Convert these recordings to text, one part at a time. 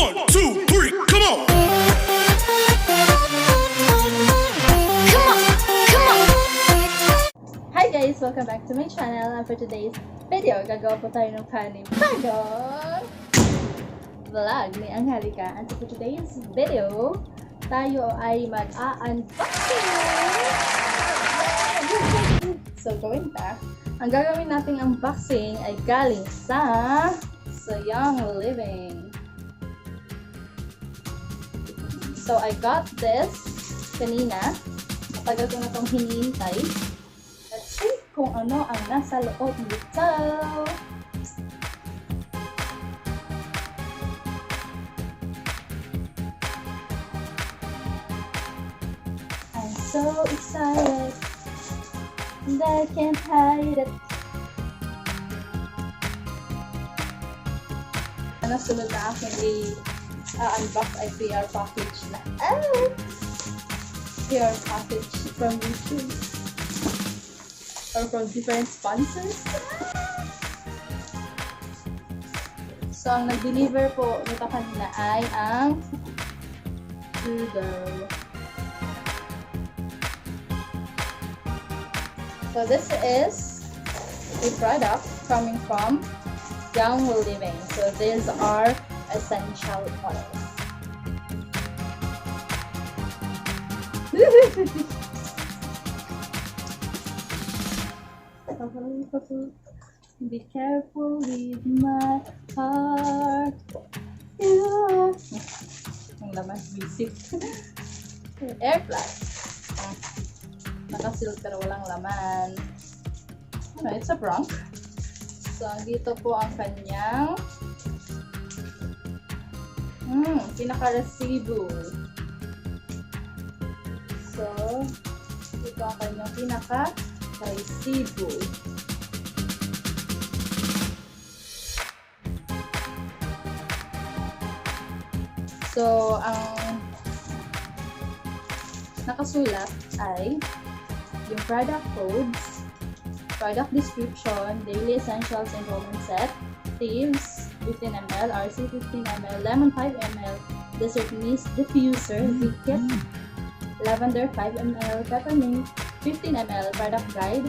1, 2, 3, come on! Hi guys! Welcome back to my channel, and for today's video, gagawa po tayo ng panibagong vlog ni Angelica. And so for today's video, tayo ay mag-a-unboxing! So going back, ang gagawin nating unboxing ay galing sa Sayang Living. So I got this kanina. Matagal ko na itong hinihintay. Let's see kung ano ang nasa loob nito. I'm so excited and I can't hide it. Ano sunod na aking i-unbox ay PR package na. PR package from YouTube or from different sponsors. So, ang nag-deliver po nito kanina ay ang Google. So, this is a product coming from Young Living. So, these are essential oils. Be careful with my heart. Ang laman, visit. Air flat. Nakasealed pero walang laman. Ano, it's a prank. So, dito po ang kanyang pinaka-resibo. So, ito ang kanyang pinaka-resibo. So, ang nakasulat ay yung product codes, product description, daily essentials enrollment set, thieves 15 ml, RC 15 ml, lemon 5 ml, dessert mist diffuser, kit, lavender 5 ml, peppermint 15 ml, product guide,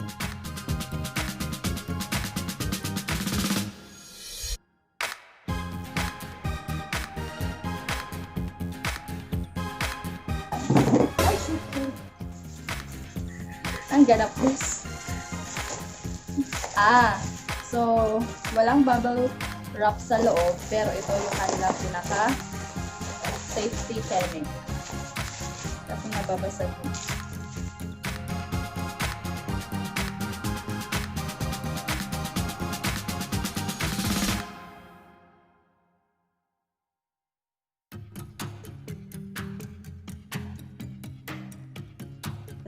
ang ganap this. So walang bubble wrap sa loob, pero ito yung kanilang pinaka safety penny. Kasi nababasag mo.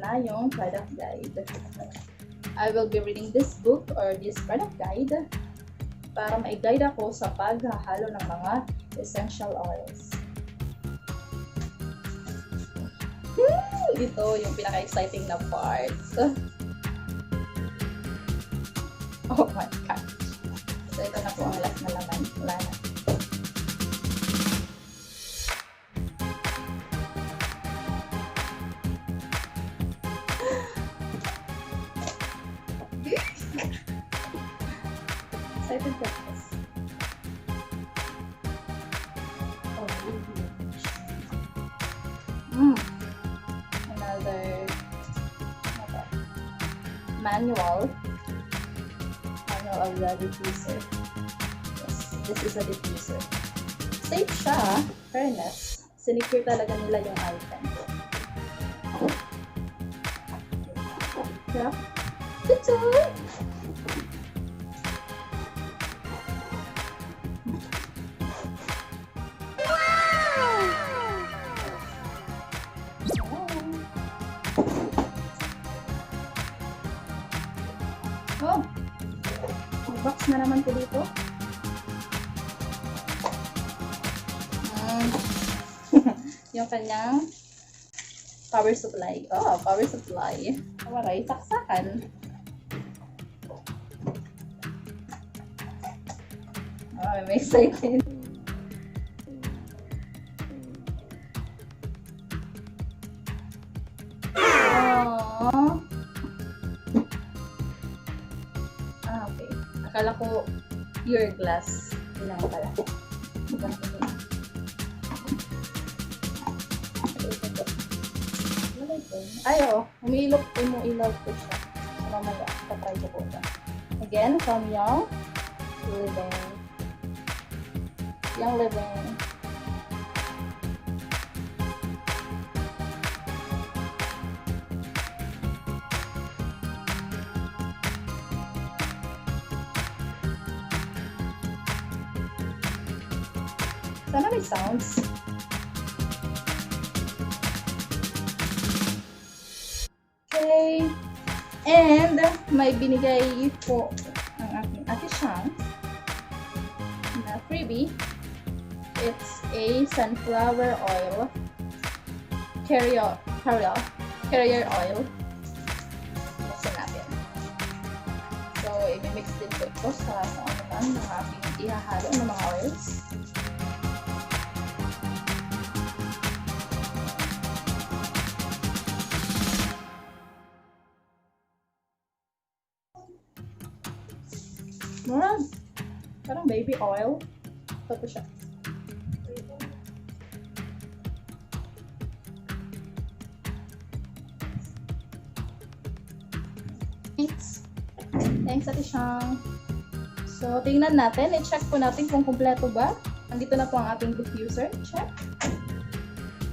Na yung product guide. I will be reading this book or this product guide para ma-guide ako sa paghahalo ng mga essential oils. Ito yung pinaka-exciting na part. Oh my gosh. So ito na po ang last na laman. Wala na. Excited for this. Another manual of the diffuser. Yes, this is a diffuser. Safe siya, fairness. Sinecure talaga nila yung item. Yeah. Tutoy! Oh, may box na naman po dito. Yung kanyang power supply. Oh, power supply. Waray, saksakan. Oh, I'm excited. Okay. Akala ko your glass. Yun lang pala. Ay, umiilog ko siya. So, mamaya, tatry ko po siya. Again, from Young Living. Young Living. Sana may sounds. Okay. And may binigay po ang aking ate Shang na freebie. It's a sunflower oil. Carrier oil. Buksan natin. So, i-mix din po ito sa ano man ng aking ihahalo ng mga oils. Parang baby oil. Ito po siya. Thanks, Ate Shang. So, tingnan natin. I-check po natin kung kumpleto ba. Nandito na po ang ating diffuser. Check.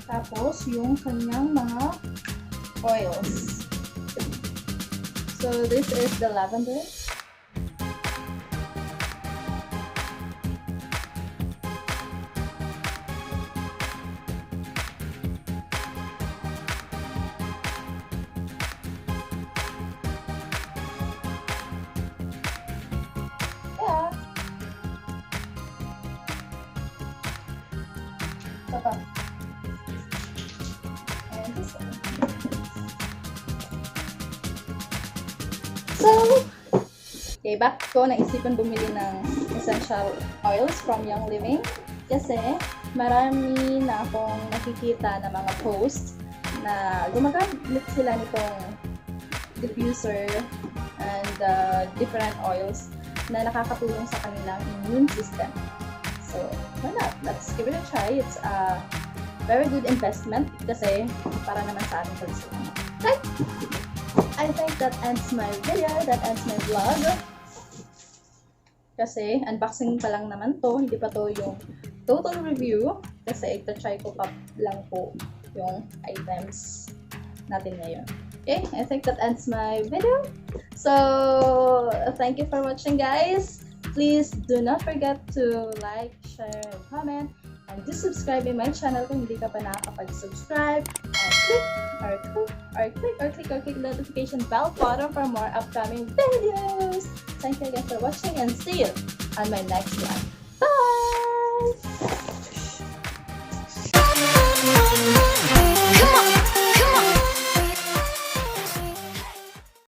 Tapos, yung kanyang mga oils. So, this is the lavender. Ito pa. And this one. So, okay, back ko naisipan bumili ng essential oils from Young Living kasi marami na akong nakikita na mga posts na gumagamit sila nitong diffuser and different oils na nakakatulong sa kanilang immune system. So, why not? Let's give it a try. It's a very good investment kasi para naman sa ating kalusugan. Okay? I think that ends my video. That ends my vlog. Kasi unboxing pa lang naman to. Hindi pa to yung total review. Kasi ita-try ko pa lang po yung items natin ngayon. Okay? I think that ends my video. So, thank you for watching, guys. Please do not forget to like, share, and comment. And do subscribe in my channel kung hindi ka pa nakakapag-subscribe. And click the notification bell button for more upcoming videos. Thank you again for watching and see you on my next one. Bye!